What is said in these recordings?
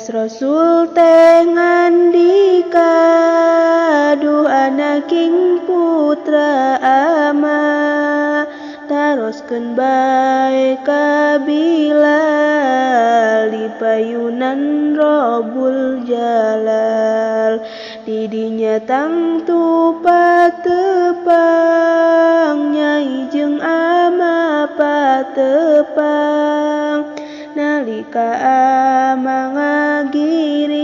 Dados Rasul teh ngandika, duh anaking putra ama, taroskeun bae ka Bilal di payunan Rabbul Jalal. Di dinya tangtu patepang, Nyai jeung ama patepang. Nalika ama ngagiring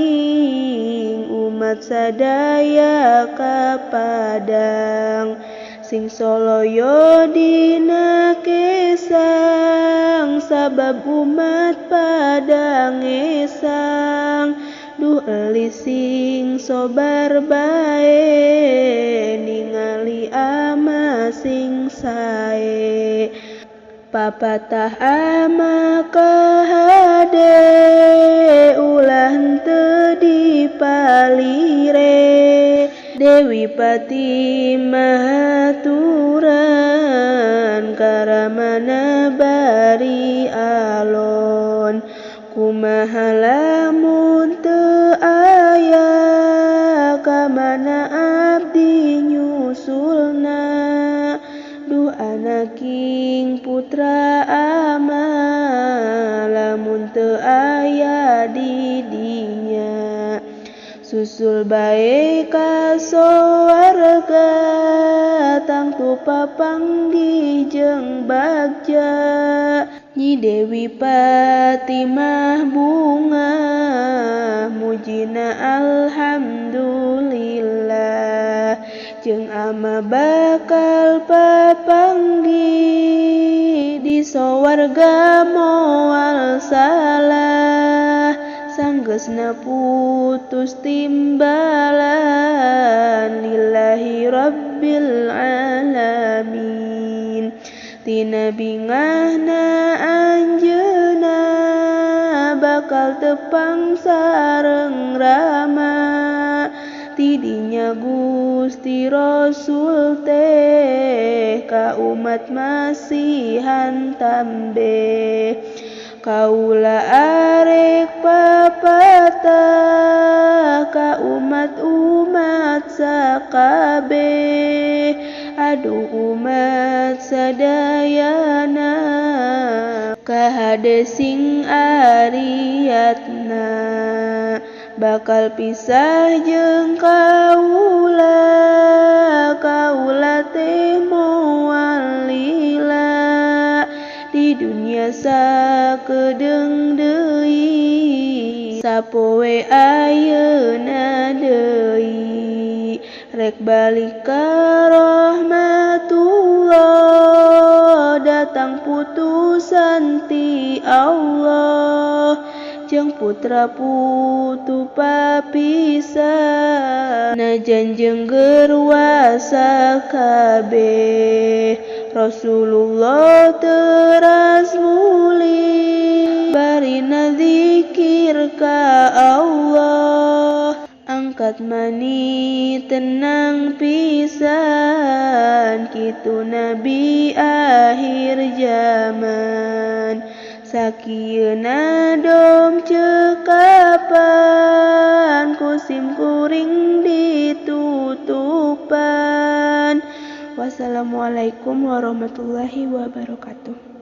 umat sadaya ka Padang, sing soloyo dina kesang, sabab umat pada ngesang. Duh eulis sing sobar bae, ningali ama sing sae. Papatah ama kahade, ulah henteu dipalire. Dewi Patimah haturan, karamana bari alon. Kumaha lamun teu aya, kamana abdi nyusulna. Duh anaking putra ama, lamun teu aya di dinya. Susul bae ka sowarga, tangtu papanggih jeung bagja. Nyi Dewi Patimah bunga, mujina alhamdulillah. Jeung ama bakal papanggih, di sowarga moal salah. Sanggeusna putus timbalan, lillahi rabbil alamin. Tina bingahna anjeunna, bakal tepang sareng Rama. Ti dinya Gusti Rasul teh, ka umat masihan tambeh. Kaula arek papatah, ka umat-umat sakabeh. Aduh umat sadayana, kahade sing ariatna. Bakal pisah jeung kaula, kaula teh moal lila. Di dunya sakedeung deui, sapoe ayeuna deui. Rek balik ka rahmatullah, datang putusan ti Allah. Jeung putra putu papisah, najan jeunggeur wasa kabeh. Rasulullah teras muli, barina zikir ka Allah. Angkat mani tenang pisan, kitu nabi akhir zaman. Sakieuna dom cekapan, kusim kuring ditutupan. Wassalamualaikum warahmatullahi wabarakatuh.